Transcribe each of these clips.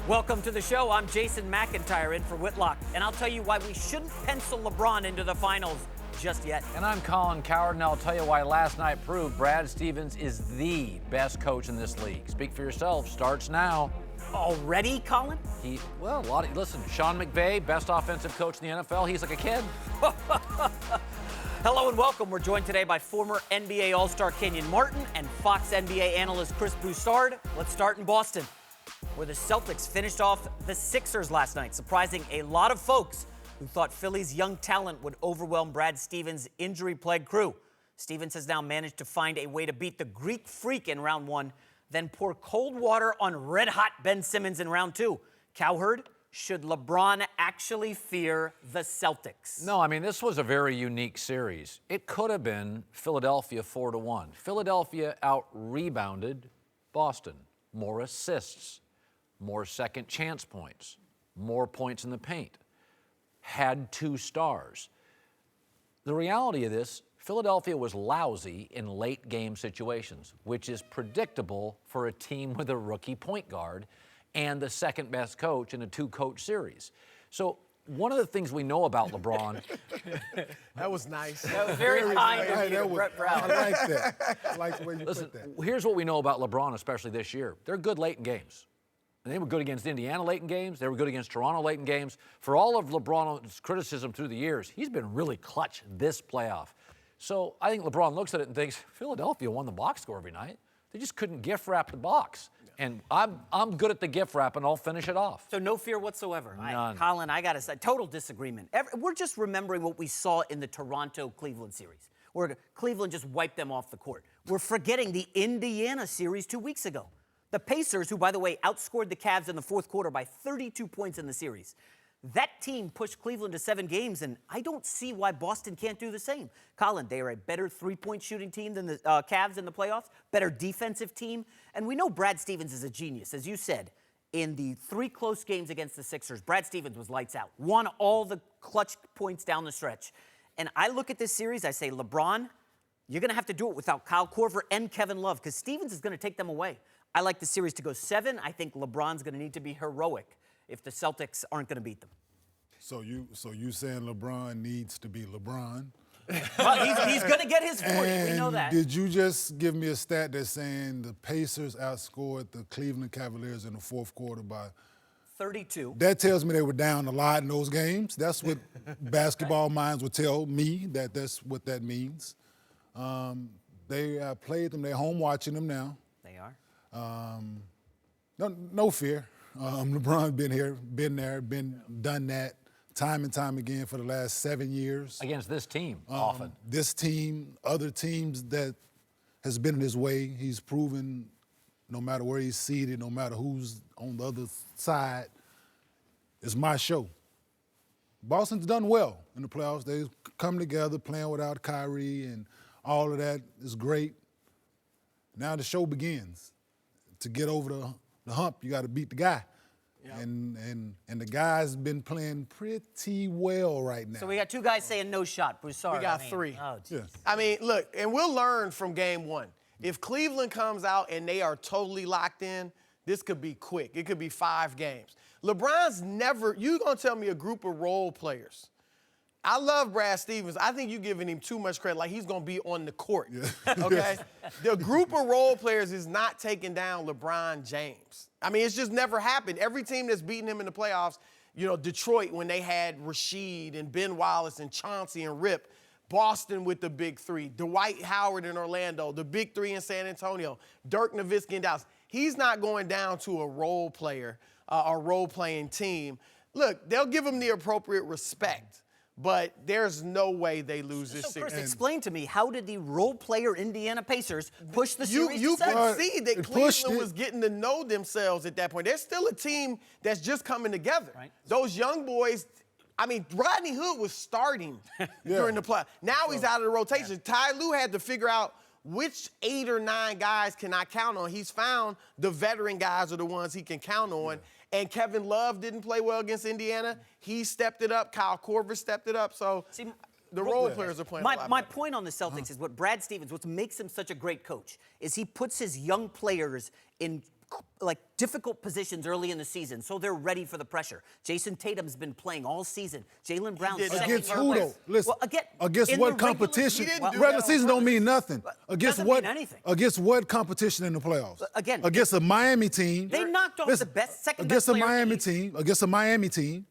Welcome to the show. I'm Jason McIntyre in for Whitlock, and I'll tell you why we shouldn't pencil LeBron into the finals just yet. And I'm Colin Cowherd, and I'll tell you why last night proved Brad Stevens is the best coach in this league. Speak for yourself. Starts now. Already, Colin? Listen, Sean McVay, best offensive coach in the NFL. He's like a kid. Hello and welcome. We're joined today by former NBA All-Star Kenyon Martin and Fox NBA analyst Chris Broussard. Let's start in Boston, where the Celtics finished off the Sixers last night, surprising a lot of folks who thought Philly's young talent would overwhelm Brad Stevens' injury-plagued crew. Stevens has now managed to find a way to beat the Greek Freak in round one, then pour cold water on red-hot Ben Simmons in round two. Cowherd, should LeBron actually fear the Celtics? No, I mean, this was a very unique series. It could have been Philadelphia 4-1. Philadelphia out-rebounded Boston. More assists, more second chance points, more points in the paint. Had two stars. The reality of this, Philadelphia was lousy in late game situations, which is predictable for a team with a rookie point guard and the second best coach in a two-coach series. So one of the things we know about LeBron. That was nice. That was very kind of you, Brett Brown. I like that. I like the way you Listen, put that. here's what we know about LeBron, especially this year. They're good late in games. And they were good against Indiana late in games. They were good against Toronto late in games. For all of LeBron's criticism through the years, he's been really clutch this playoff. So I think LeBron looks at it and thinks, Philadelphia won the box score every night. They just couldn't gift wrap the box. And I'm good at the gift wrap, and I'll finish it off. So no fear whatsoever. None. Colin, I got to say, total disagreement. We're just remembering what we saw in the Toronto-Cleveland series, where Cleveland just wiped them off the court. We're forgetting the Indiana series 2 weeks ago. The Pacers, who, by the way, outscored the Cavs in the fourth quarter by 32 points in the series. That team pushed Cleveland to 7 games, and I don't see why Boston can't do the same. Colin, they are a better three-point shooting team than the Cavs in the playoffs, better defensive team, and we know Brad Stevens is a genius. As you said, in the 3 close games against the Sixers, Brad Stevens was lights out, won all the clutch points down the stretch. And I look at this series, I say, LeBron, you're going to have to do it without Kyle Korver and Kevin Love, because Stevens is going to take them away. I like the series to go 7. I think LeBron's going to need to be heroic if the Celtics aren't going to beat them. So you saying LeBron needs to be LeBron? Well, he's going to get his 40. We know that. Did you just give me a stat that's saying the Pacers outscored the Cleveland Cavaliers in the fourth quarter by 32. That tells me they were down a lot in those games. That's what basketball minds would tell me, that's what that means. They played them. They're home watching them now. They are. No fear. LeBron's been here, been there, done that time and time again for the last 7 years. Against this team, often. This team, other teams that has been in his way, he's proven no matter where he's seated, no matter who's on the other side, it's my show. Boston's done well in the playoffs. They've come together playing without Kyrie, and all of that is great. Now the show begins. To get over the hump, you got to beat the guy. Yep. And the guy's been playing pretty well right now. So we got 2 guys saying no shot. Broussard. We got 3. Oh, yeah. I mean, look, and we'll learn from game 1. If Cleveland comes out and they are totally locked in, this could be quick. It could be 5 games. LeBron's never, you going to tell me a group of role players. I love Brad Stevens. I think you're giving him too much credit, like he's going to be on the court, okay? The group of role players is not taking down LeBron James. I mean, it's just never happened. Every team that's beaten him in the playoffs, you know, Detroit when they had Rasheed and Ben Wallace and Chauncey and Rip, Boston with the big 3, Dwight Howard in Orlando, the big 3 in San Antonio, Dirk Nowitzki in Dallas. He's not going down to a role player or role-playing team. Look, they'll give him the appropriate respect. But there's no way they lose this series. Chris, explain to me, how did the role player Indiana Pacers push the series You to 7? could see that Cleveland was getting to know themselves at that point. They're still a team that's just coming together. Right. Those young boys, I mean, Rodney Hood was starting during the play. Now he's out of the rotation. Ty Lue had to figure out which 8 or 9 guys can I count on. He's found the veteran guys are the ones he can count on. And Kevin Love didn't play well against Indiana. He stepped it up. Kyle Korver stepped it up. So the role players are playing a lot better. My point on the Celtics is what Brad Stevens, what makes him such a great coach, is he puts his young players in difficult positions early in the season, so they're ready for the pressure. Jason Tatum's been playing all season. Jaylen Brown's did that. second Against year who, player. though? Listen, Well, against in what the regular competition? season- He didn't do Regular that season on don't mean purpose. nothing. Against doesn't what? mean anything. Against what competition in the playoffs? Again, against a Miami team. They knocked off the best, second against best a player in the Miami league. team. Against a Miami team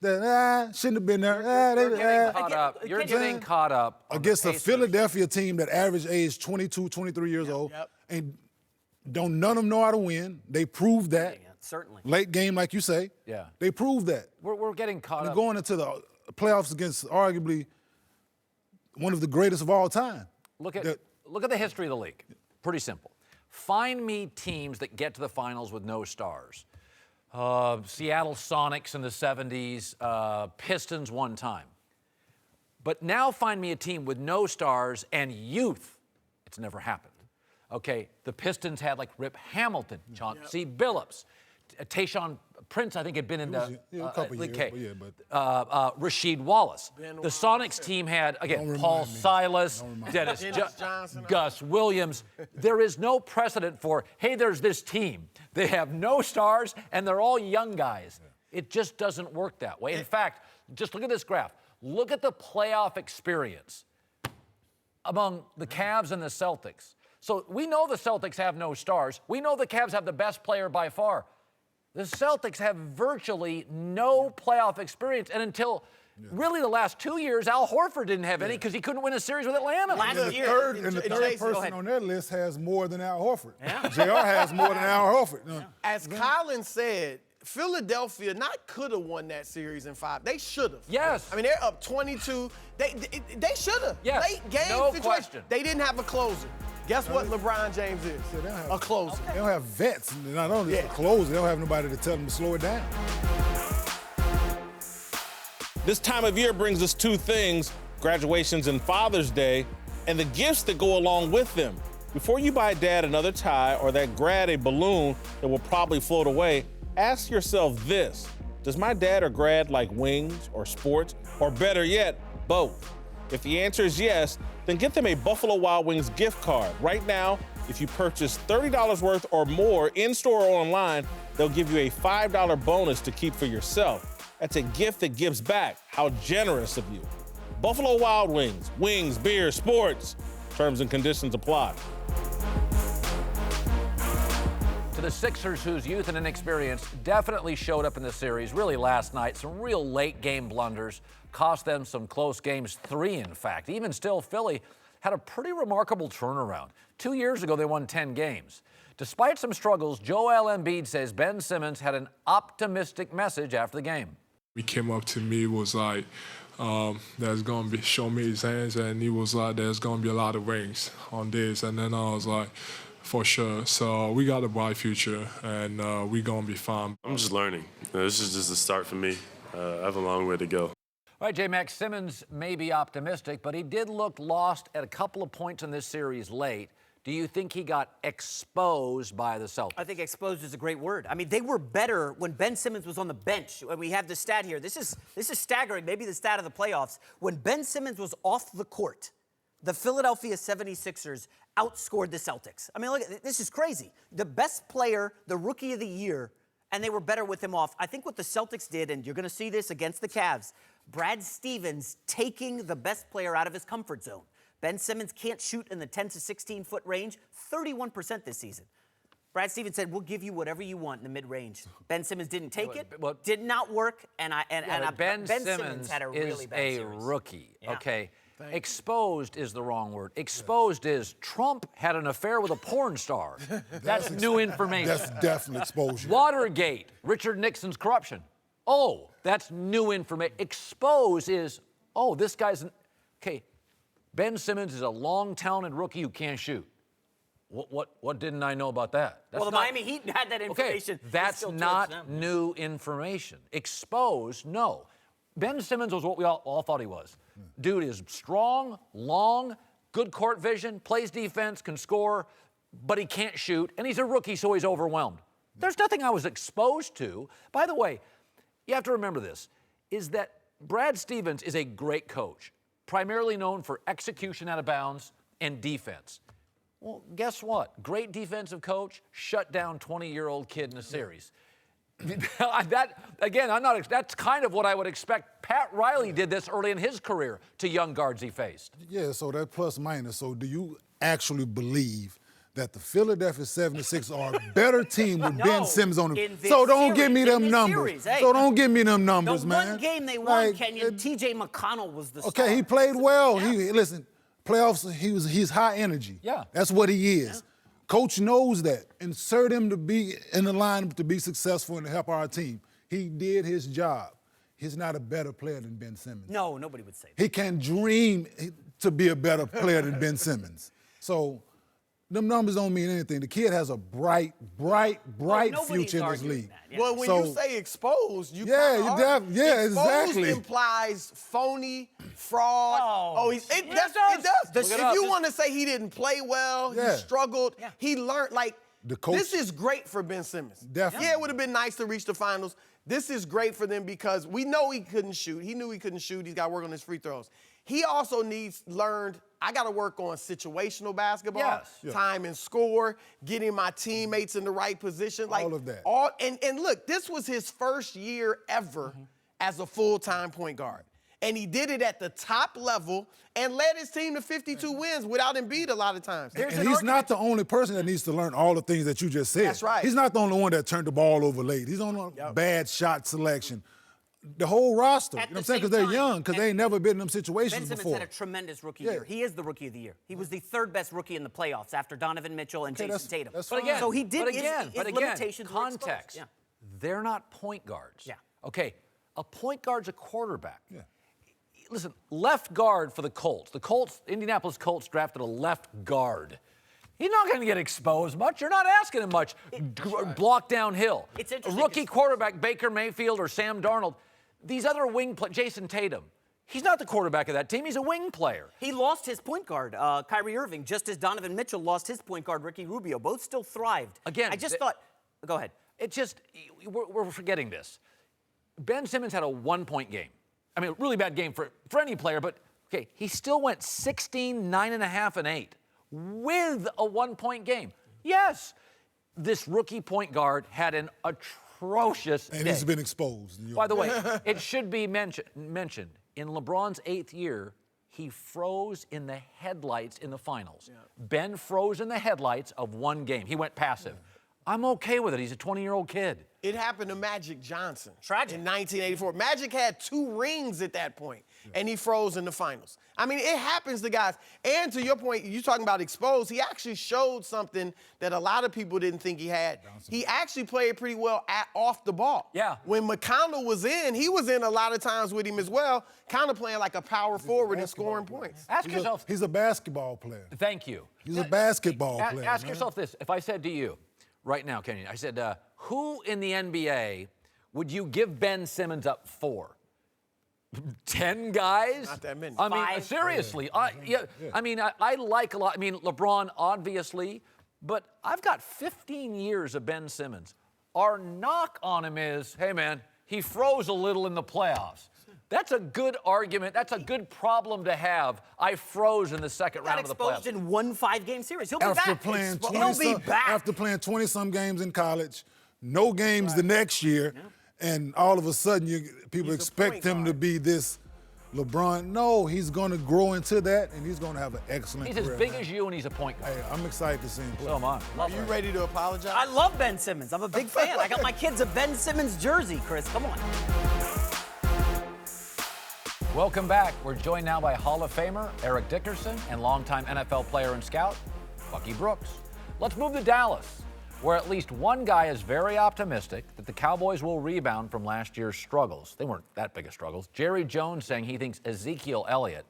that shouldn't have been there. You're getting I caught get- up. I You're get- getting caught up on the against a Pacers. Philadelphia team that average age 22, 23 years old, and don't none of them know how to win. They proved that. Yeah, certainly. Late game, like you say. Yeah. They proved that. We're getting caught They're up. going into the playoffs against arguably one of the greatest of all time. Look at That- the history of the league. Pretty simple. Find me teams that get to the finals with no stars. Seattle Sonics in the 70s, Pistons one time. But now find me a team with no stars and youth. It's never happened. Okay, the Pistons had like Rip Hamilton, Chauncey Billups, Tayshaun Prince, I think had been in the a couple League years, K. but Rasheed Wallace. The Sonics team had, again, Paul Silas, Dennis Johnson. Gus Williams. There is no precedent for, hey, there's this team. They have no stars, and they're all young guys. It just doesn't work that way. In fact, just look at this graph. Look at the playoff experience among the Cavs and the Celtics. So we know the Celtics have no stars. We know the Cavs have the best player by far. The Celtics have virtually no playoff experience. And until really the last 2 years, Al Horford didn't have any because he couldn't win a series with Atlanta. Last year, And the third Jason, go person ahead. on their list has more than Al Horford. Yeah. JR has more than Al Horford. As Colin said, Philadelphia not could have won that series in 5. They should have. Yes. I mean, they're up 22. They should have. Yes. Late game No situation. question. They didn't have a closer. Guess what LeBron James is? they don't have- A closer. They don't have vets. Not only Yeah. the close, they don't have nobody to tell them to slow it down. This time of year brings us two things: graduations and Father's Day, and the gifts that go along with them. Before you buy Dad another tie or that grad a balloon that will probably float away, ask yourself this: does my dad or grad like wings or sports, or better yet, both? If the answer is yes, then get them a Buffalo Wild Wings gift card. Right now, if you purchase $30 worth or more in-store or online, they'll give you a $5 bonus to keep for yourself. That's a gift that gives back. How generous of you. Buffalo Wild Wings. Wings, beer, sports. Terms and conditions apply. To the Sixers, whose youth and inexperience definitely showed up in the series, really last night, some real late game blunders cost them some close games, 3 in fact. Even still, Philly had a pretty remarkable turnaround. 2 years ago, they won 10 games. Despite some struggles, Joel Embiid says Ben Simmons had an optimistic message after the game. He came up to me, was like, there's going to be, show me his hands, and he was like, there's going to be a lot of rings on this. And then I was like, for sure. So we got a bright future, and we're going to be fine. I'm just learning. This is just the start for me. I have a long way to go. All right, J-Mac, Simmons may be optimistic, but he did look lost at a couple of points in this series late. Do you think he got exposed by the Celtics? I think exposed is a great word. I mean, they were better when Ben Simmons was on the bench. And we have the stat here. This is staggering, maybe the stat of the playoffs. When Ben Simmons was off the court, the Philadelphia 76ers outscored the Celtics. I mean, look, this is crazy. The best player, the rookie of the year, and they were better with him off. I think what the Celtics did, and you're going to see this against the Cavs, Brad Stevens taking the best player out of his comfort zone. Ben Simmons can't shoot in the 10 to 16-foot range, 31% this season. Brad Stevens said, we'll give you whatever you want in the mid-range. Ben Simmons didn't take it, did not work, Ben Simmons had a really is bad a series. rookie, Yeah. okay? Exposed is the wrong word. Exposed is Trump had an affair with a porn star. That's new information. That's definitely exposure. Watergate, Richard Nixon's corruption. Oh, that's new information. Exposed is, oh, this guy's, okay, Ben Simmons is a long-talented rookie who can't shoot. What didn't I know about that? That's Well, the Miami Heat had that information. Okay, that's Still not towards them. new information. Exposed, no. Ben Simmons was what we all thought he was. Dude is strong, long, good court vision, plays defense, can score, but he can't shoot, and he's a rookie, so he's overwhelmed. There's nothing I was exposed to. By the way, you have to remember this, is that Brad Stevens is a great coach, primarily known for execution out of bounds and defense. Well, guess what? Great defensive coach, shut down 20-year-old kid in a series. That's kind of what I would expect. Pat Riley did this early in his career to young guards he faced. Yeah, so that plus minus. So do you actually believe that the Philadelphia 76ers are a better team with Ben Simmons on them? So don't give me them numbers. So don't give me them numbers, man. The one game they won, Kenyon, T.J. McConnell was the star. Okay, he played well. Yeah. Listen, playoffs, he's high energy. Yeah. That's what he is. Yeah. Coach knows that. Insert him to be in the line to be successful and to help our team. He did his job. He's not a better player than Ben Simmons. No, nobody would say that. He can dream to be a better player than Ben Simmons. So them numbers don't mean anything. The kid has a bright future in this league. Yeah. Well, when you say exposed, you exposed exactly. Implies phony, fraud. It does. If you want to say he didn't play well, he struggled, he learned, this is great for Ben Simmons. Definitely. Yeah, it would have been nice to reach the finals. This is great for them because we know he couldn't shoot. He knew he couldn't shoot. He's got to work on his free throws. He also learned, I got to work on situational basketball, time and score, getting my teammates in the right position. All of that. And look, this was his first year ever as a full-time point guard. And he did it at the top level and led his team to 52 wins without Embiid a lot of times. And he's not the only person that needs to learn all the things that you just said. That's right. He's not the only one that turned the ball over late. He's on a bad shot selection. The whole roster, you know what I'm saying? Because they're young, because they ain't never been in them situations before. Ben Simmons had a tremendous rookie year. He is the rookie of the year. He was the third best rookie in the playoffs after Donovan Mitchell and Jason Tatum. But again, so he did limitations context. Yeah. They're not point guards. Yeah. Okay, a point guard's a quarterback. Yeah. Listen, left guard for the Colts. Indianapolis Colts drafted a left guard. He's not going to get exposed much. You're not asking him much. Block downhill. It's a interesting. Rookie quarterback, Baker Mayfield or Sam Darnold. These other Jason Tatum. He's not the quarterback of that team. He's a wing player. He lost his point guard, Kyrie Irving, just as Donovan Mitchell lost his point guard, Ricky Rubio. Both still thrived. Again, I just thought. Go ahead. We're forgetting this. Ben Simmons had a 1-point game. I mean, a really bad game for any player, but okay, he still went 16, 9.5, and 8 with a 1-point game. Yes, this rookie point guard had an atrocious and day. He's been exposed. By the way, it should be mentioned, in LeBron's 8th year, he froze in the headlights in the finals. Yeah. Ben froze in the headlights of one game. He went passive. Yeah. I'm okay with it. He's a 20-year-old kid. It happened to Magic Johnson. Tragic. In 1984. Magic had 2 rings at that point, and he froze in the finals. I mean, it happens to guys. And to your point, you talking about exposed, he actually showed something that a lot of people didn't think he had. He actually played pretty well off the ball. Yeah. When McConnell was in, he was in a lot of times with him as well, kind of playing like a power forward and scoring points. Ask yourself. He's a basketball player. Thank you. He's a basketball player. Ask yourself this. If I said to you, right now, Kenyon, I said, who in the NBA would you give Ben Simmons up for? 10 guys? Not that many. I mean, seriously. I mean, I like a lot. I mean, LeBron, obviously, but I've got 15 years of Ben Simmons. Our knock on him is, hey, man, he froze a little in the playoffs. That's a good argument. That's a good problem to have. I froze in the second round of the playoffs. Exposed in one 5-game series. He'll be back. He'll be back. After playing 20-some games in college, no games the next year, and all of a sudden people expect him to be this LeBron. No, he's going to grow into that, and he's going to have an excellent career. He's as big as you, and he's a point guard. Hey, I'm excited to see him play. So am I. Are you ready to apologize? I love Ben Simmons. I'm a big fan. I got my kids a Ben Simmons jersey, Chris. Come on. Welcome back. We're joined now by Hall of Famer Eric Dickerson and longtime NFL player and scout Bucky Brooks. Let's move to Dallas, where at least one guy is very optimistic that the Cowboys will rebound from last year's struggles. They weren't that big of struggles. Jerry Jones saying he thinks Ezekiel Elliott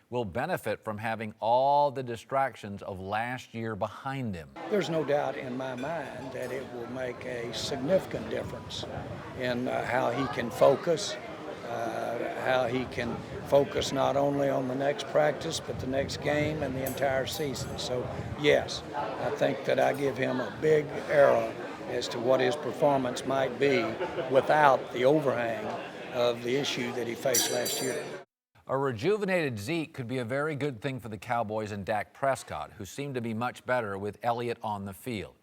will benefit from having all the distractions of last year behind him. There's no doubt in my mind that it will make a significant difference in how he can focus, how he can focus not only on the next practice, but the next game and the entire season. So, yes, I think that I give him a big arrow as to what his performance might be without the overhang of the issue that he faced last year. A rejuvenated Zeke could be a very good thing for the Cowboys and Dak Prescott, who seem to be much better with Elliott on the field.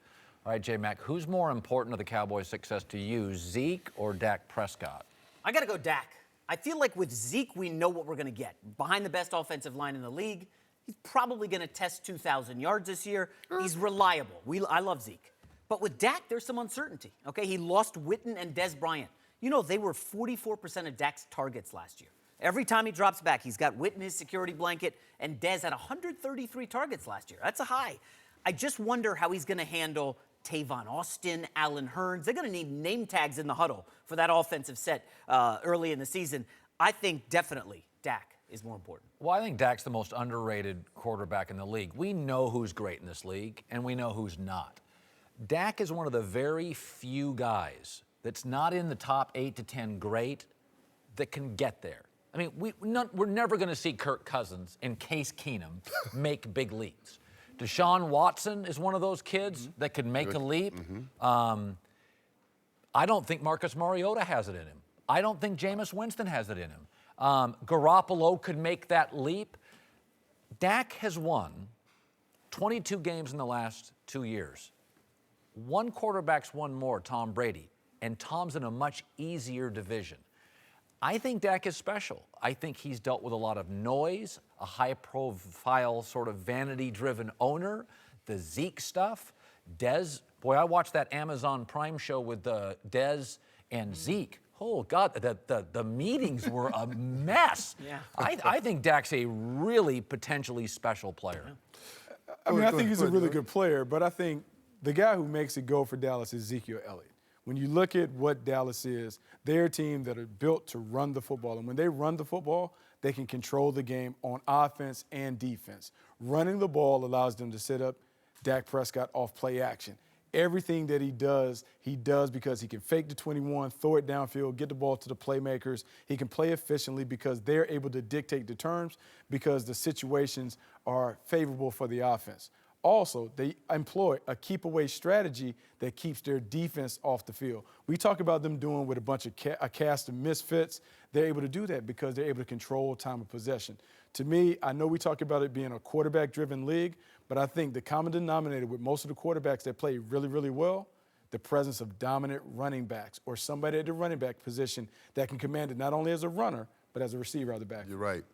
All right, J-Mac, who's more important to the Cowboys' success to you, Zeke or Dak Prescott? I got to go Dak. I feel like with Zeke, we know what we're going to get. Behind the best offensive line in the league, he's probably going to test 2,000 yards this year. He's reliable. I love Zeke. But with Dak, there's some uncertainty, okay? He lost Witten and Des Bryant. You know, they were 44% of Dak's targets last year. Every time he drops back, he's got Witten, his security blanket, and Des had 133 targets last year. That's a high. I just wonder how he's going to handle Tavon Austin, Allen Hurns. They're going to need name tags in the huddle for that offensive set early in the season. I think definitely Dak is more important. Well, I think Dak's the most underrated quarterback in the league. We know who's great in this league, and we know who's not. Dak is one of the very few guys that's not in the top 8 to 10 great that can get there. I mean, we're never going to see Kirk Cousins and Case Keenum make big leaps. Deshaun Watson is one of those kids that could make a leap. I don't think Marcus Mariota has it in him. I don't think Jameis Winston has it in him. Garoppolo could make that leap. Dak has won 22 games in the last 2 years. One quarterback's won more, Tom Brady, and Tom's in a much easier division. I think Dak is special. I think he's dealt with a lot of noise, a high-profile sort of vanity-driven owner, the Zeke stuff. Dez, boy, I watched that Amazon Prime show with Dez and Zeke. Oh, God, the meetings were a mess. Yeah. I think Dak's a really potentially special player. I mean, I think he's a really good player, but I think the guy who makes it go for Dallas is Ezekiel Elliott. When you look at what Dallas is, they're a team that are built to run the football. And when they run the football, they can control the game on offense and defense. Running the ball allows them to set up Dak Prescott off play action. Everything that he does because he can fake the 21, throw it downfield, get the ball to the playmakers. He can play efficiently because they're able to dictate the terms because the situations are favorable for the offense. Also, they employ a keep-away strategy that keeps their defense off the field. We talk about them doing with a bunch of a cast of misfits. They're able to do that because they're able to control time of possession. To me, I know we talk about it being a quarterback-driven league, but I think the common denominator with most of the quarterbacks that play really, really well, the presence of dominant running backs or somebody at the running back position that can command it not only as a runner, but as a receiver out of the back. You're right.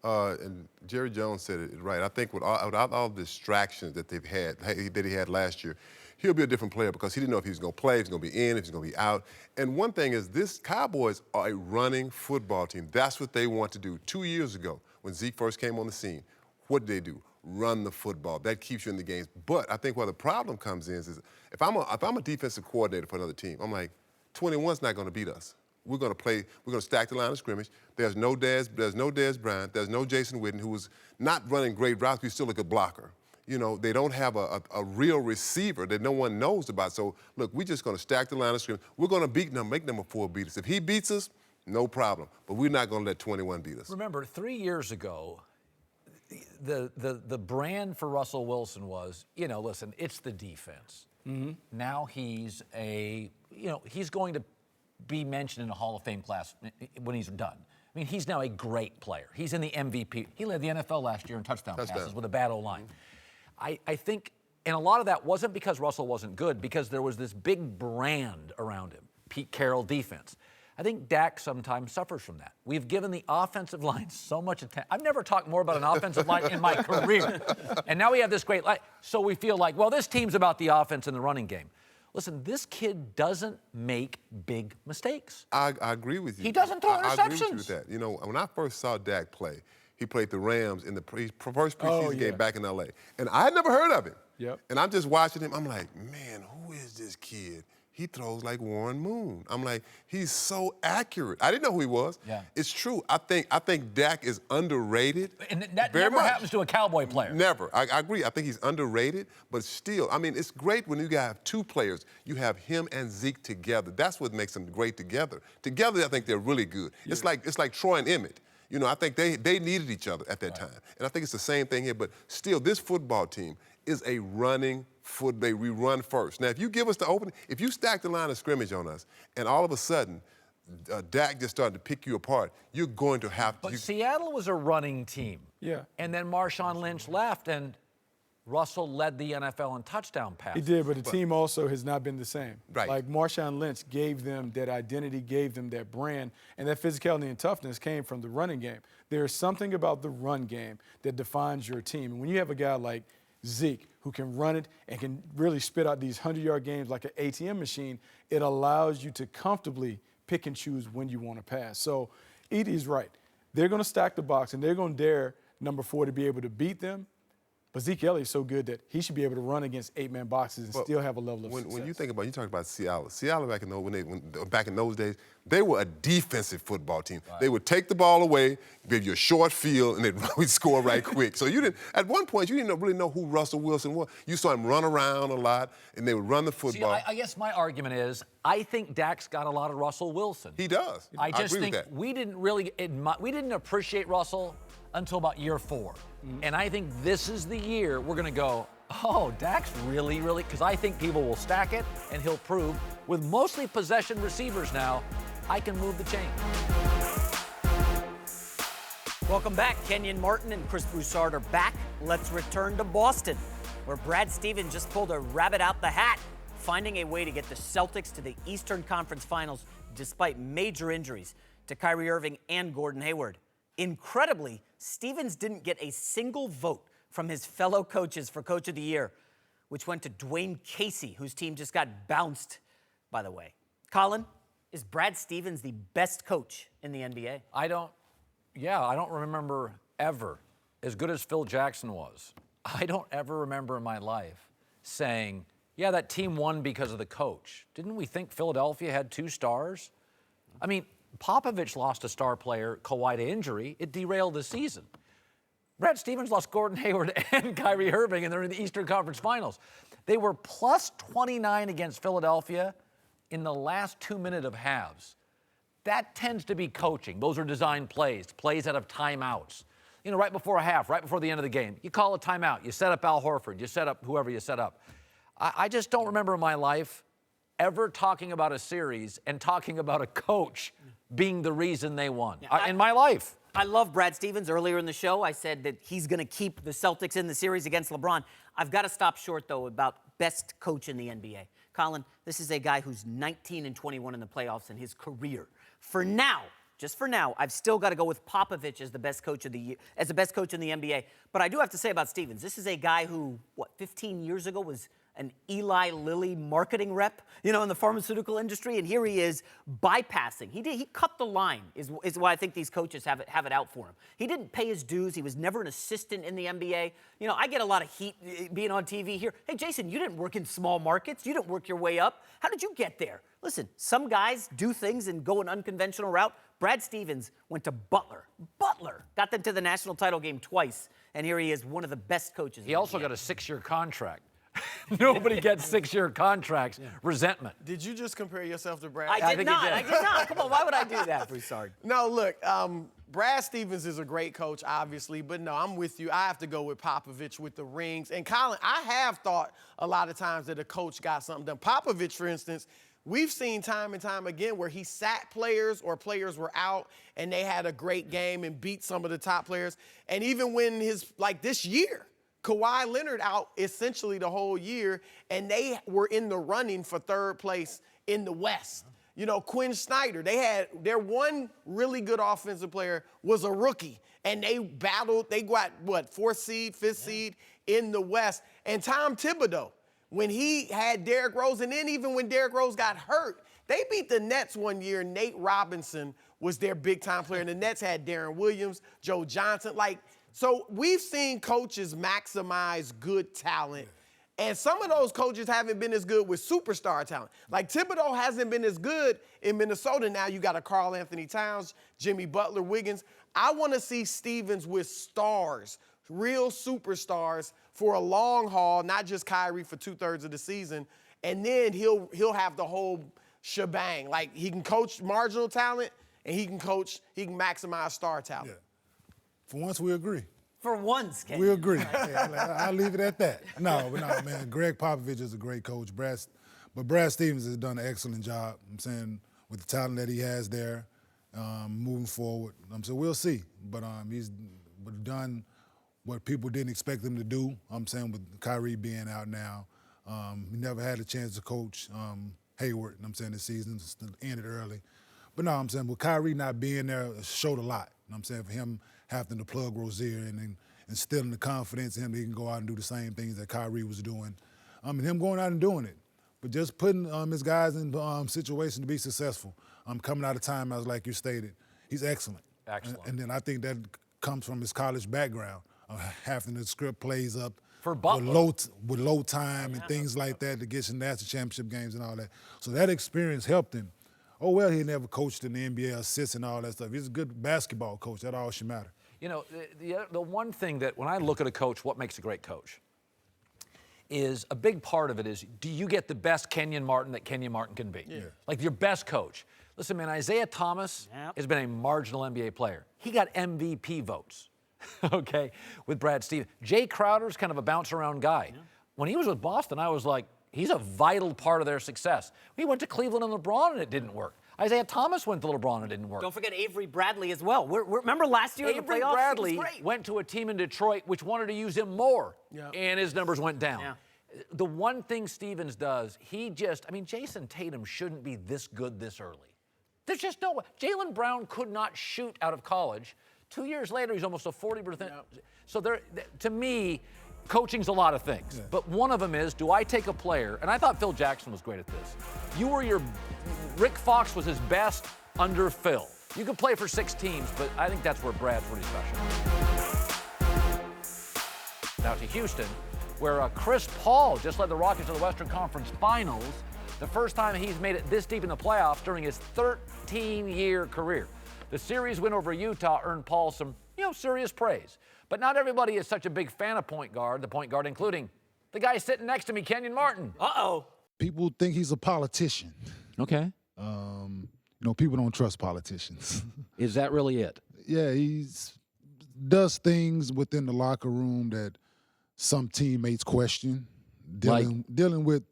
And Jerry Jones said it right. I think without all the distractions that he had last year, he'll be a different player because he didn't know if he was going to play, if he was going to be in, if he was going to be out. And one thing is this Cowboys are a running football team. That's what they want to do. 2 years ago, when Zeke first came on the scene, what did they do? Run the football. That keeps you in the games. But I think where the problem comes in is if I'm a defensive coordinator for another team, I'm like, 21's not going to beat us. We're going to stack the line of scrimmage. There's no Dez Bryant. There's no Jason Witten, who was not running great routes, but he's still a good blocker. You know, they don't have a real receiver that no one knows about. So, look, we're just going to stack the line of scrimmage. We're going to beat them, make number 4 beat us. If he beats us, no problem. But we're not going to let 21 beat us. Remember, 3 years ago, the brand for Russell Wilson was, listen, it's the defense. Mm-hmm. Now he's he's going to be mentioned in a Hall of Fame class when he's done. I mean, he's now a great player. He's in the MVP. He led the NFL last year in touchdown passes with a bad O-line. I think, and a lot of that wasn't because Russell wasn't good, because there was this big brand around him, Pete Carroll defense. I think Dak sometimes suffers from that. We've given the offensive line so much attention. I've never talked more about an offensive line in my career. And now we have this great line. So we feel like, well, this team's about the offense and the running game. Listen, this kid doesn't make big mistakes. I agree with you. He doesn't throw interceptions. I agree with you with that. You know, when I first saw Dak play, he played the Rams in the first preseason game back in L.A. And I had never heard of him. Yep. And I'm just watching him. I'm like, man, who is this kid? He throws like Warren Moon. I'm like, he's so accurate. I didn't know who he was. Yeah. It's true. I think Dak is underrated. And that very never much. happens to a Cowboy player. Never. I agree. I think he's underrated, but still, I mean, it's great when you have 2 players. You have him and Zeke together. That's what makes them great together. Together, I think they're really good. Yeah. It's like Troy and Emmett. You know, I think they needed each other at that time. And I think it's the same thing here, but still, this football team is a running we run first. Now, if you give us the opening, if you stack the line of scrimmage on us, and all of a sudden Dak just started to pick you apart, you're going to have to. But Seattle was a running team. Yeah. And then Marshawn Lynch left, and Russell led the NFL in touchdown passes. He did, but the team also has not been the same. Right. Like Marshawn Lynch gave them that identity, gave them that brand, and that physicality and toughness came from the running game. There's something about the run game that defines your team. And when you have a guy like Zeke who can run it and can really spit out these 100-yard games like an ATM machine, it allows you to comfortably pick and choose when you want to pass. So Edie's right. They're going to stack the box, and they're going to dare number 4 to be able to beat them. But Zeke Elliott's so good that he should be able to run against 8-man boxes and still have a level of success. When you think about, you talk about Seattle back in those days, they were a defensive football team. Right. They would take the ball away, give you a short field, and they'd score right quick. So at one point, you didn't really know who Russell Wilson was. You saw him run around a lot, and they would run the football. See, I guess my argument is, I think Dak's got a lot of Russell Wilson. He does. I just agree think with that. we didn't appreciate Russell until about year 4. And I think this is the year we're going to go, oh, Dak's really, because I think people will stack it, and he'll prove, with mostly possession receivers now, I can move the chain. Welcome back. Kenyon Martin and Chris Broussard are back. Let's return to Boston, where Brad Stevens just pulled a rabbit out the hat, finding a way to get the Celtics to the Eastern Conference Finals despite major injuries to Kyrie Irving and Gordon Hayward. Incredibly, Stevens didn't get a single vote from his fellow coaches for Coach of the Year, which went to Dwayne Casey, whose team just got bounced, by the way. Colin, is Brad Stevens the best coach in the NBA? I don't remember ever, as good as Phil Jackson was, I don't ever remember in my life saying, yeah, that team won because of the coach. Didn't we think Philadelphia had 2 stars? I mean, Popovich lost a star player, Kawhi, to injury. It derailed the season. Brad Stevens lost Gordon Hayward and Kyrie Irving, and they're in the Eastern Conference Finals. They were plus 29 against Philadelphia in the last 2 minutes of halves. That tends to be coaching. Those are designed plays out of timeouts. You know, right before a half, right before the end of the game, you call a timeout. You set up Al Horford. You set up whoever you set up. I just don't remember in my life ever talking about a series and talking about a coach being the reason they won in my life. I love Brad Stevens. Earlier in the show, I said that he's going to keep the Celtics in the series against LeBron. I've got to stop short, though, about best coach in the NBA. Colin, this is a guy who's 19-21 in the playoffs in his career. For now, just for now, I've still got to go with Popovich as the best coach of the year, as the best coach in the NBA. But I do have to say about Stevens, this is a guy who, 15 years ago was an Eli Lilly marketing rep, in the pharmaceutical industry, and here he is bypassing. He cut the line, is why I think these coaches have it out for him. He didn't pay his dues. He was never an assistant in the NBA. I get a lot of heat being on TV here. Hey, Jason, you didn't work in small markets. You didn't work your way up. How did you get there? Listen, some guys do things and go an unconventional route. Brad Stevens went to Butler. Butler got them to the national title game twice, and here he is, one of the best coaches. He also got a 6-year contract. Nobody gets 6-year contracts. Yeah. Resentment. Did you just compare yourself to Brad? I did not. Come on, why would I do that, Broussard? No, look, Brad Stevens is a great coach, obviously, but no, I'm with you. I have to go with Popovich with the rings. And Colin, I have thought a lot of times that a coach got something done. Popovich, for instance, we've seen time and time again where he sat players or players were out and they had a great game and beat some of the top players. And even when this year, Kawhi Leonard out essentially the whole year, and they were in the running for 3rd place in the West. Quinn Snyder, their one really good offensive player was a rookie, and they battled, they got, 4th seed, 5th seed in the West. And Tom Thibodeau, when he had Derrick Rose, and then even when Derrick Rose got hurt, they beat the Nets one year. Nate Robinson was their big-time player, and the Nets had Darren Williams, Joe Johnson, so we've seen coaches maximize good talent, and some of those coaches haven't been as good with superstar talent. Like Thibodeau hasn't been as good in Minnesota. Now you got a Karl Anthony Towns, Jimmy Butler, Wiggins. I want to see Stevens with stars, real superstars for a long haul, not just Kyrie for 2/3 of the season, and then he'll have the whole shebang. Like he can coach marginal talent, and he can maximize star talent. Yeah. For once, we agree. For once, Kenyon. We agree. I'll leave it at that. No, man, Greg Popovich is a great coach. But Brad Stevens has done an excellent job. I'm saying with the talent that he has there, moving forward. So we'll see. But he's done what people didn't expect him to do. I'm saying with Kyrie being out now, he never had a chance to coach Hayward. I'm saying the season ended early. But no, I'm saying with Kyrie not being there, it showed a lot. I'm saying for him having to plug Rozier and instilling the confidence in him that he can go out and do the same things that Kyrie was doing. And him going out and doing it. But just putting his guys in situations to be successful. Coming out of timeouts, like you stated, he's excellent. Excellent. And then I think that comes from his college background, having to script plays up for Butler with low time and things like that to get some national championship games and all that. So that experience helped him. Oh, well, he never coached in the NBA, assists and all that stuff. He's a good basketball coach. That all should matter. You know, the one thing that when I look at a coach, what makes a great coach is a big part of it is, do you get the best Kenyon Martin that Kenyon Martin can be? Yeah. Like your best coach. Listen, man, Isaiah Thomas has been a marginal NBA player. He got MVP votes, okay, with Brad Stevens. Jay Crowder's kind of a bounce-around guy. Yeah. When he was with Boston, I was like, he's a vital part of their success. He went to Cleveland and LeBron, and it didn't work. Isaiah Thomas went to LeBron, and it didn't work. Don't forget Avery Bradley as well. Remember last year in the playoffs? Avery Bradley went to a team in Detroit which wanted to use him more, and his numbers went down. Yeah. The one thing Stevens does, Jason Tatum shouldn't be this good this early. There's just no way. Jaylen Brown could not shoot out of college. 2 years later, he's almost a 40%. Yep. So to me, coaching's a lot of things. Yeah. But one of them is, do I take a player, and I thought Phil Jackson was great at this. Rick Fox was his best under Phil. You could play for 6 teams, but I think that's where Brad's really special. Now to Houston, where Chris Paul just led the Rockets to the Western Conference Finals, the first time he's made it this deep in the playoffs during his 13-year career. The series win over Utah earned Paul some, serious praise. But not everybody is such a big fan of the point guard, including the guy sitting next to me, Kenyon Martin. Uh-oh. People think he's a politician. Okay. People don't trust politicians. Is that really it? Yeah, he does things within the locker room that some teammates question. Dealing with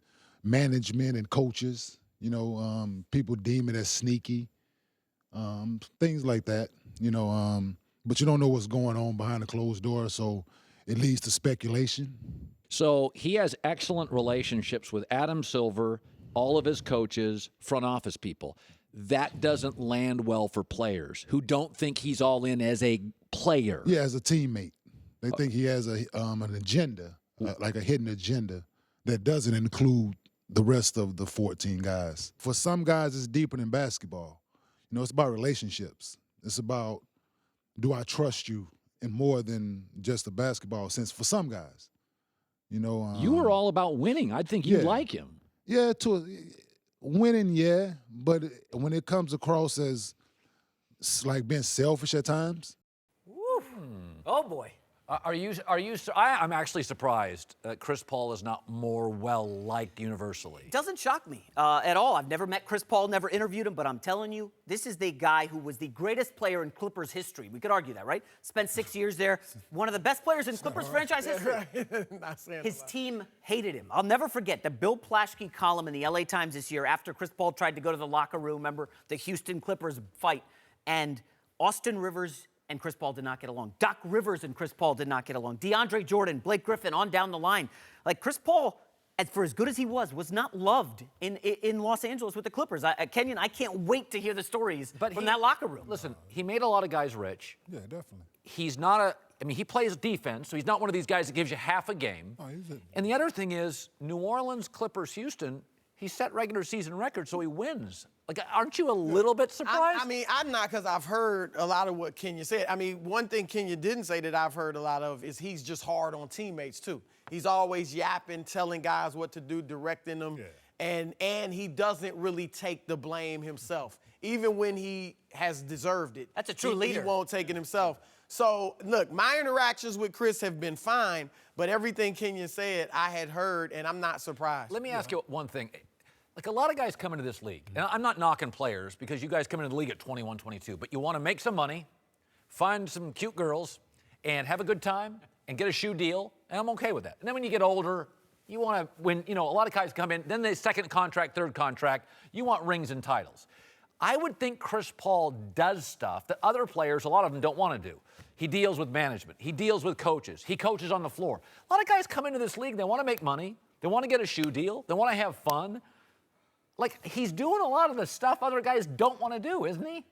management and coaches, people deem it as sneaky, things like that, but you don't know what's going on behind the closed door, so it leads to speculation. So he has excellent relationships with Adam Silver, all of his coaches, front office people. That doesn't land well for players who don't think he's all in as a player. Yeah, as a teammate. They think he has an agenda, like a hidden agenda that doesn't include the rest of the 14 guys. For some guys, it's deeper than basketball. It's about relationships. It's about, do I trust you in more than just a basketball sense for some guys? You were all about winning. I think you like him. Yeah, winning, yeah. But when it comes across as like being selfish at times. Woo. Oh, boy. I'm actually surprised that Chris Paul is not more well-liked universally. It doesn't shock me at all. I've never met Chris Paul, never interviewed him, but I'm telling you, this is the guy who was the greatest player in Clippers history. We could argue that, right? Spent 6 years there. One of the best players in Clippers franchise history. His team hated him. I'll never forget the Bill Plaschke column in the LA Times this year after Chris Paul tried to go to the locker room, remember the Houston Clippers fight, and Austin Rivers and Chris Paul did not get along. Doc Rivers and Chris Paul did not get along. DeAndre Jordan, Blake Griffin, on down the line. Like, Chris Paul, for as good as he was not loved in Los Angeles with the Clippers. Kenyon, I can't wait to hear the stories from that locker room. Listen, he made a lot of guys rich. Yeah, definitely. He's not he plays defense, so he's not one of these guys that gives you half a game. Oh, and the other thing is, New Orleans, Clippers, Houston, he set regular season records, so he wins. Like, aren't you a little bit surprised? I'm not, because I've heard a lot of what Kenyon said. One thing Kenyon didn't say that I've heard a lot of is he's just hard on teammates, too. He's always yapping, telling guys what to do, directing them, and he doesn't really take the blame himself, even when he has deserved it. That's a true leader. He won't take it himself. So, look, my interactions with Chris have been fine, but everything Kenyon said I had heard, and I'm not surprised. Let me ask you one thing. Like, a lot of guys come into this league, and I'm not knocking players because you guys come into the league at 21, 22, but you want to make some money, find some cute girls, and have a good time, and get a shoe deal, and I'm okay with that. And then when you get older, you want to win. A lot of guys come in, then the second contract, third contract, you want rings and titles. I would think Chris Paul does stuff that other players, a lot of them, don't want to do. He deals with management. He deals with coaches. He coaches on the floor. A lot of guys come into this league, they want to make money. They want to get a shoe deal. They want to have fun. Like, he's doing a lot of the stuff other guys don't want to do, isn't he?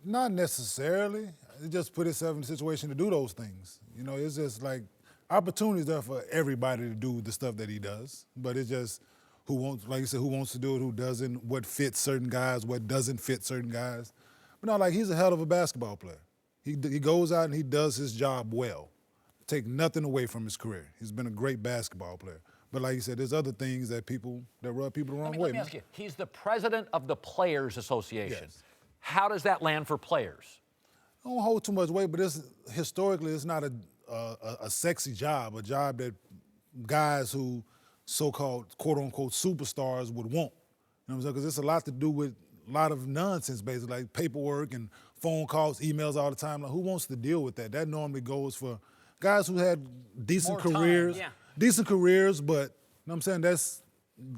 Not necessarily. He just put himself in a situation to do those things. You know, it's just like opportunities there for everybody to do the stuff that he does. But it's just who wants, like you said, who wants to do it, who doesn't, what fits certain guys, what doesn't fit certain guys. But no, like, he's a hell of a basketball player. He goes out and he does his job well. Take nothing away from his career. He's been a great basketball player. But like you said, there's other things that rub people the wrong way. Let me ask you, he's the president of the Players Association. Yes. How does that land for players? I don't hold too much weight, but historically it's not a sexy job, a job that guys who so-called quote-unquote superstars would want. You know what I'm saying? Because it's a lot to do with a lot of nonsense, basically, like paperwork and phone calls, emails all the time. Like, who wants to deal with that? That normally goes for guys who had decent careers, but you know what I'm saying, that's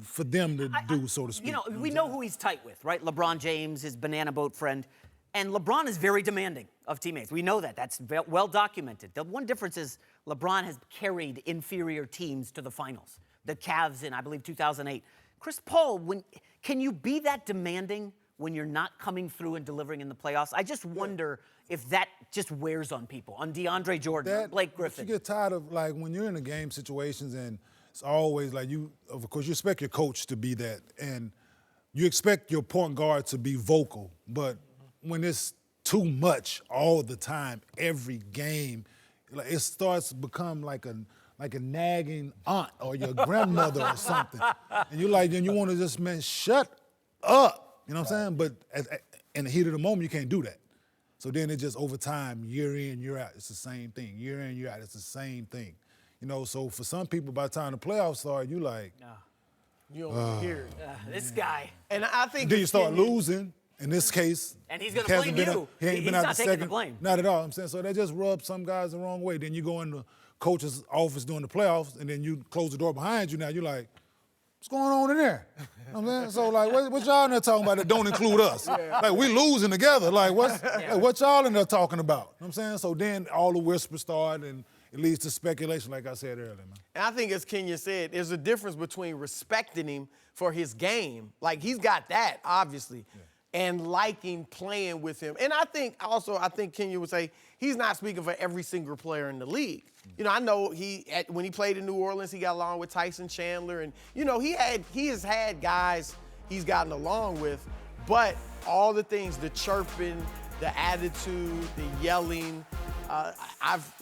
for them to do, so to speak. You know, we know who he's tight with, right? LeBron James, his banana boat friend. And LeBron is very demanding of teammates. We know that. That's well documented. The one difference is LeBron has carried inferior teams to the finals. The Cavs in, I believe, 2008. Chris Paul, can you be that demanding when you're not coming through and delivering in the playoffs? I just wonder if that just wears on people, on DeAndre Jordan, Blake Griffin. You get tired of, like, when you're in the game situations and it's always like of course, you expect your coach to be that, and you expect your point guard to be vocal, but when it's too much all the time, every game, like, it starts to become like a nagging aunt or your grandmother or something. And you want to just, man, shut up. You know what I'm saying? But in the heat of the moment, you can't do that. So then it just, over time, year in, year out, it's the same thing. Year in, year out, it's the same thing. You know, so for some people, by the time the playoffs start, you like, You don't hear it. This guy. And I think then you start losing. In this case, and he's going to blame you. He ain't been He's out not the taking second. the blame. Not at all. I'm saying, so that just rubs some guys the wrong way. Then you go in the coach's office during the playoffs, and then you close the door behind you. Now you're like, what's going on in there? You know what I'm saying? So, like, what y'all in there talking about that don't include us? Like, we losing together. Like, what y'all in there talking about? You know what I'm saying? So then all the whispers start, and it leads to speculation, like I said earlier, man. And I think, as Kenyon said, there's a difference between respecting him for his game. Like, he's got that, obviously. Yeah. And liking playing with him. And I think Kenyon would say he's not speaking for every single player in the league. You know, I know when he played in New Orleans, he got along with Tyson Chandler. And, you know, he has had guys he's gotten along with. But all the things, the chirping, the attitude, the yelling,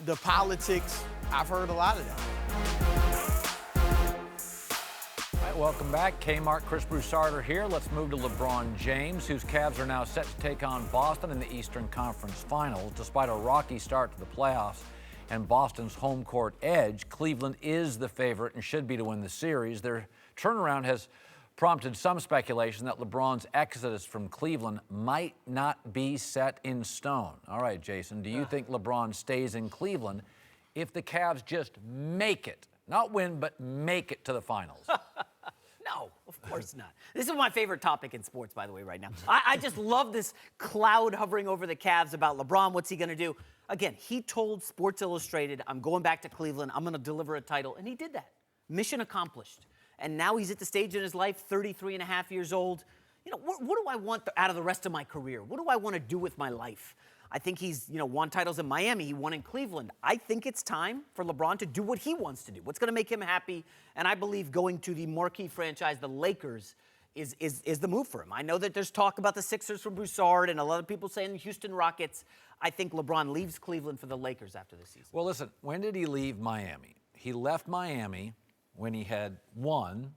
the politics, I've heard a lot of that. Welcome back. Kmart, Chris Broussard are here. Let's move to LeBron James, whose Cavs are now set to take on Boston in the Eastern Conference Finals. Despite a rocky start to the playoffs and Boston's home court edge, Cleveland is the favorite and should be to win the series. Their turnaround has prompted some speculation that LeBron's exodus from Cleveland might not be set in stone. All right, Jason, do you think LeBron stays in Cleveland if the Cavs just make it? Not win, but make it to the finals. No, of course not. This is my favorite topic in sports, by the way, right now. I just love this cloud hovering over the Cavs about LeBron. What's he going to do? Again, he told Sports Illustrated, I'm going back to Cleveland. I'm going to deliver a title. And he did that. Mission accomplished. And now he's at the stage in his life, 33 and a half years old. You know, what do I want out of the rest of my career? What do I want to do with my life? I think he's, won titles in Miami. He won in Cleveland. I think it's time for LeBron to do what he wants to do, what's going to make him happy. And I believe going to the marquee franchise, the Lakers, is the move for him. I know that there's talk about the Sixers from Broussard and a lot of people saying the Houston Rockets. I think LeBron leaves Cleveland for the Lakers after this season. Well, listen, when did he leave Miami? He left Miami when he had won.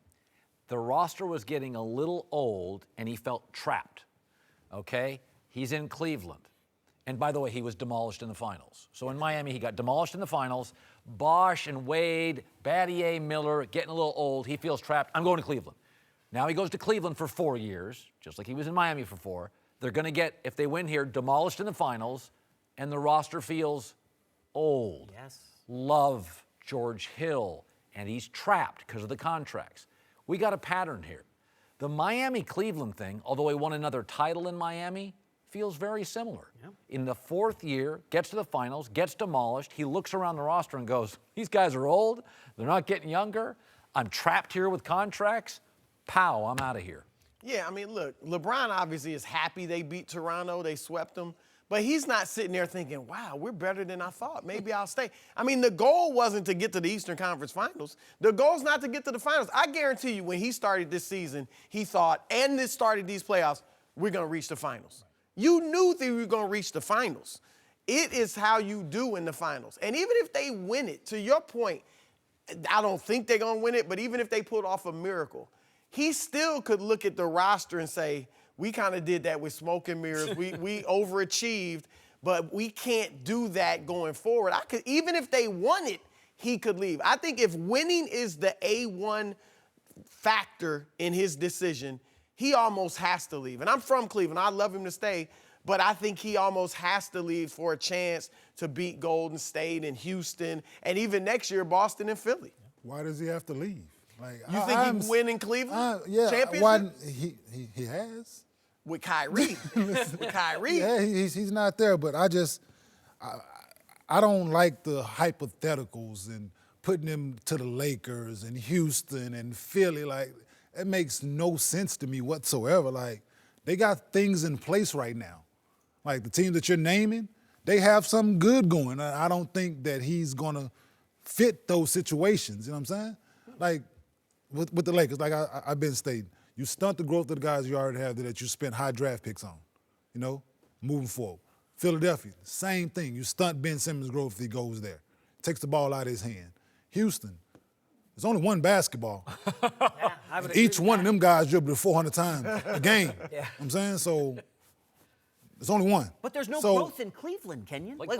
The roster was getting a little old, and he felt trapped, okay? He's in Cleveland. And by the way, he was demolished in the finals. So in Miami, he got demolished in the finals. Bosh and Wade, Battier, Miller, getting a little old. He feels trapped. I'm going to Cleveland. Now he goes to Cleveland for 4 years, just like he was in Miami for 4. They're going to get, if they win here, demolished in the finals, and the roster feels old. Yes. Love George Hill, and he's trapped because of the contracts. We got a pattern here. The Miami-Cleveland thing, although he won another title in Miami, feels very similar. Yep. In the fourth year, gets to the finals, gets demolished. He looks around the roster and goes, these guys are old. They're not getting younger. I'm trapped here with contracts. Pow, I'm out of here. Yeah, I mean, look, LeBron obviously is happy they beat Toronto. They swept them. But he's not sitting there thinking, wow, we're better than I thought. Maybe I'll stay. I mean, the goal wasn't to get to the Eastern Conference Finals. The goal's not to get to the finals. I guarantee you when he started this season, he thought, and this started these playoffs, we're going to reach the finals. You knew that we were going to reach the finals. It is how you do in the finals. And even if they win it, to your point, I don't think they're going to win it, but even if they pulled off a miracle, he still could look at the roster and say, we kind of did that with smoke and mirrors. We overachieved, but we can't do that going forward. Even if they won it, he could leave. I think if winning is the A1 factor in his decision, he almost has to leave. And I'm from Cleveland. I love him to stay, but I think he almost has to leave for a chance to beat Golden State and Houston, and even next year, Boston and Philly. Why does he have to leave? Like, you think he can win in Cleveland? Yeah. Championship? Why, he has. With Kyrie. With Kyrie. Yeah, he's not there, but I don't like the hypotheticals and putting him to the Lakers and Houston and Philly. Like, it makes no sense to me whatsoever. Like, they got things in place right now. Like, the team that you're naming, they have something good going. I don't think that he's going to fit those situations, you know what I'm saying? Like, with the Lakers, like I've been stating, you stunt the growth of the guys you already have that you spent high draft picks on, you know, moving forward. Philadelphia, same thing. You stunt Ben Simmons' growth if he goes there. Takes the ball out of his hand. Houston, there's only one basketball. Yeah, each one of them guys dribbled 400 times a game. Yeah. You know what I'm saying? So there's only one. But there's no growth in Cleveland, Kenyon. Who's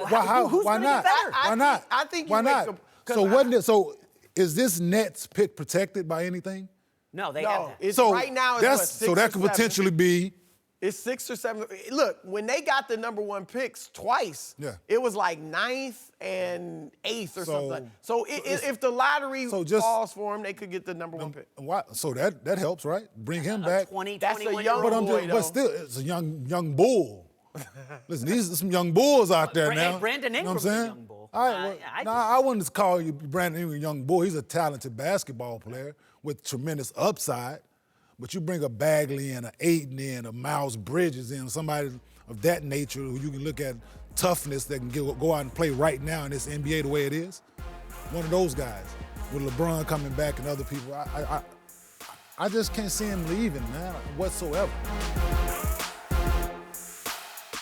why not? Why not? I think why not? So is this Nets pick protected by anything? No, they have that. It's right now it's what, 6 so that or could 7? potentially be. It's 6 or 7. Look, when they got the number 1 picks twice, it was like 9th and 8th or something. So if the lottery falls for him, they could get the number 1 pick. So that helps, right? Bring him back. 20, That's 21 a young boy, but still, it's a young bull. Listen, these are some young bulls out there now. Brandon Ingram's a young bull. I wouldn't call you Brandon Ingram a young bull. He's a talented basketball player with tremendous upside. But you bring a Bagley and an Ayton in, a Miles Bridges in, somebody of that nature who you can look at toughness that can go out and play right now in this NBA the way it is. One of those guys. With LeBron coming back and other people, I just can't see him leaving, man, whatsoever.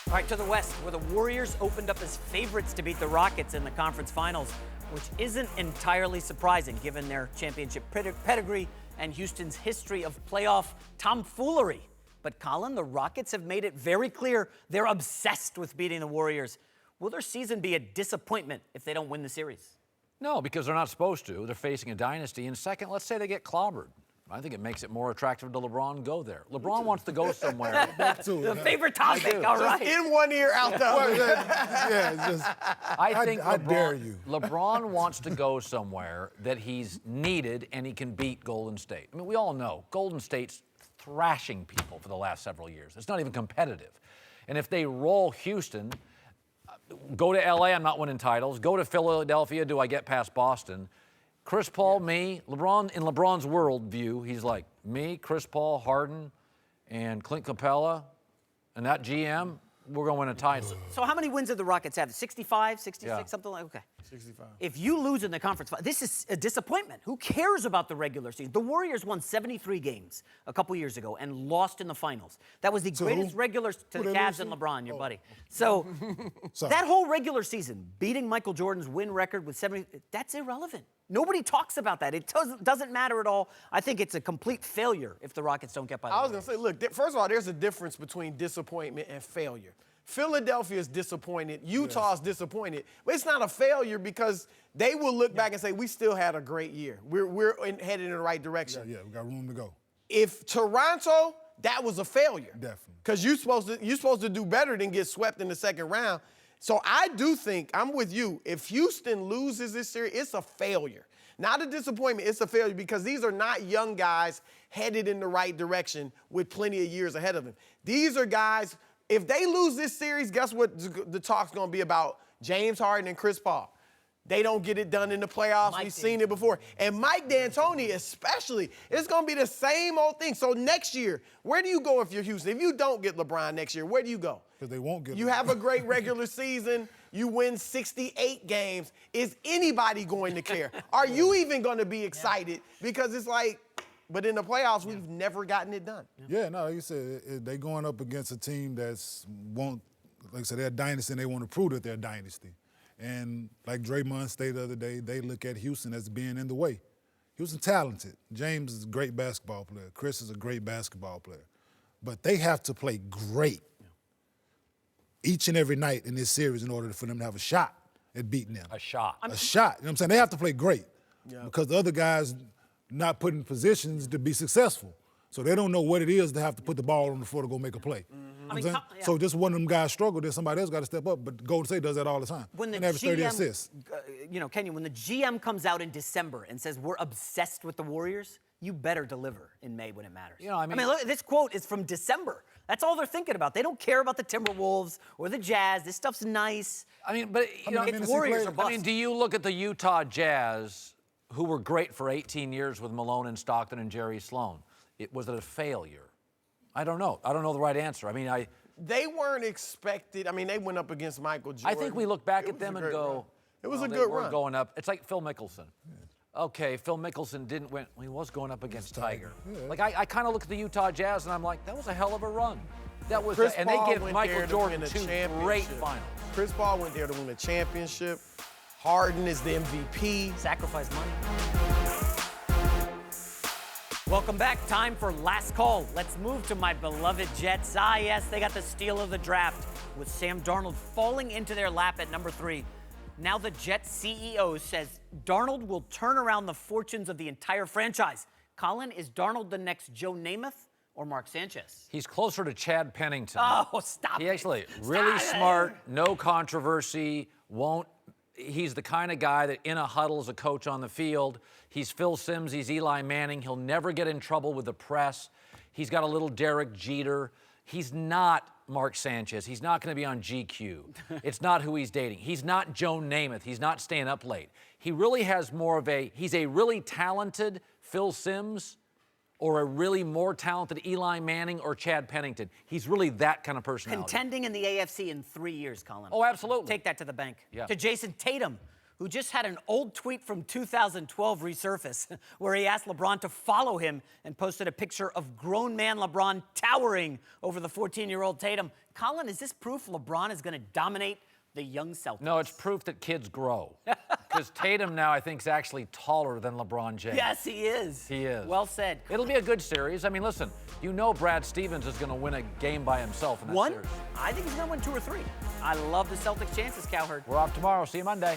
All right, to the West, where the Warriors opened up as favorites to beat the Rockets in the conference finals, which isn't entirely surprising given their championship pedigree and Houston's history of playoff tomfoolery. But Colin, the Rockets have made it very clear they're obsessed with beating the Warriors. Will their season be a disappointment if they don't win the series? No, because they're not supposed to. They're facing a dynasty. And second, let's say they get clobbered. I think it makes it more attractive to LeBron go there. LeBron wants to go somewhere. The favorite topic, all right. Just in one ear, out the other. I dare you. LeBron wants to go somewhere that he's needed and he can beat Golden State. I mean, we all know Golden State's thrashing people for the last several years. It's not even competitive. And if they roll Houston, go to LA, I'm not winning titles. Go to Philadelphia, do I get past Boston? Chris Paul, me, LeBron, in LeBron's world view, he's like, me, Chris Paul, Harden, and Clint Capella, and that GM, we're going to win a title. So how many wins did the Rockets have? 65, 66, something like that? Okay. 65. If you lose in the conference, this is a disappointment. Who cares about the regular season? The Warriors won 73 games a couple years ago and lost in the finals. That was the greatest regular to the Cavs and LeBron, your buddy. So that whole regular season, beating Michael Jordan's win record with 70, that's irrelevant. Nobody talks about that. It doesn't matter at all. I think it's a complete failure if the Rockets don't get by the I was going to say, look, first of all, there's a difference between disappointment and failure. Philadelphia is disappointed. Utah's disappointed. But it's not a failure because they will look back and say, we still had a great year. We're headed in the right direction. Yeah, we got room to go. If Toronto, that was a failure. Definitely. Because you're supposed to do better than get swept in the second round. So I do think, I'm with you, if Houston loses this series, it's a failure. Not a disappointment, it's a failure because these are not young guys headed in the right direction with plenty of years ahead of them. These are guys, if they lose this series, guess what the talk's going to be about? James Harden and Chris Paul. They don't get it done in the playoffs. We've seen it before. And Mike D'Antoni especially, it's going to be the same old thing. So next year, where do you go if you're Houston? If you don't get LeBron next year, where do you go? Because they won't get You have a great regular season. You win 68 games. Is anybody going to care? Are you even going to be excited? Because it's like, but in the playoffs, we've never gotten it done. Yeah, no, like you said, they going up against a team that's like I said, they're a dynasty and they want to prove that they're a dynasty. And like Draymond stated the other day, they look at Houston as being in the way. Houston talented. James is a great basketball player. Chris is a great basketball player. But they have to play great each and every night in this series in order for them to have a shot at beating them. A shot. A shot. You know what I'm saying? They have to play great because the other guys not put in positions to be successful. So they don't know what it is to have to put the ball on the floor to go make a play. So just one of them guys struggle, then somebody else got to step up. But Golden State does that all the time. When the and average 30 GM, assists. Kenyon, when the GM comes out in December and says we're obsessed with the Warriors, you better deliver in May when it matters. You know, I mean, look, this quote is from December. That's all they're thinking about. They don't care about the Timberwolves or the Jazz. This stuff's nice. I mean, but you know, it's Warriors or bust. I mean, do you look at the Utah Jazz, who were great for 18 years with Malone and Stockton and Jerry Sloan? Was it a failure? I don't know. I don't know the right answer. I mean, They weren't expected. I mean, they went up against Michael Jordan. I think we look back at them and go, it was a they good were run. Going up. It's like Phil Mickelson. Okay, Phil Mickelson didn't win. Well, he was going up against Tiger. Yeah. Like I kind of look at the Utah Jazz and I'm like, that was a hell of a run. That was, Chris and Paul they give went Michael there to Jordan win a 2 great championship. finals. Chris Paul went there to win a championship. Harden is the MVP. Sacrifice money. Welcome back. Time for last call. Let's move to my beloved Jets. Yes, they got the steal of the draft with Sam Darnold falling into their lap at number 3. Now the Jets CEO says Darnold will turn around the fortunes of the entire franchise. Colin, is Darnold the next Joe Namath or Mark Sanchez? He's closer to Chad Pennington. Oh, stop He it. actually really smart, no controversy, he's the kind of guy that in a huddle is a coach on the field. He's Phil Simms, he's Eli Manning. He'll never get in trouble with the press. He's got a little Derek Jeter. He's not Mark Sanchez. He's not going to be on GQ. It's not who he's dating. He's not Joe Namath. He's not staying up late. He really has more of he's a really talented Phil Simms or a really more talented Eli Manning or Chad Pennington. He's really that kind of personality. Contending in the AFC in 3 years, Colin. Oh, absolutely. Take that to the bank. Yeah. To Jason Tatum, who just had an old tweet from 2012 resurface where he asked LeBron to follow him and posted a picture of grown man LeBron towering over the 14-year-old Tatum. Colin, is this proof LeBron is going to dominate the young Celtics? No, it's proof that kids grow. Because Tatum now, I think, is actually taller than LeBron James. Yes, he is. He is. Well said. It'll be a good series. I mean, listen, you know Brad Stevens is going to win a game by himself in that One? series. I think he's going to win 2 or 3. I love the Celtics' chances, Cowherd. We're off tomorrow. See you Monday.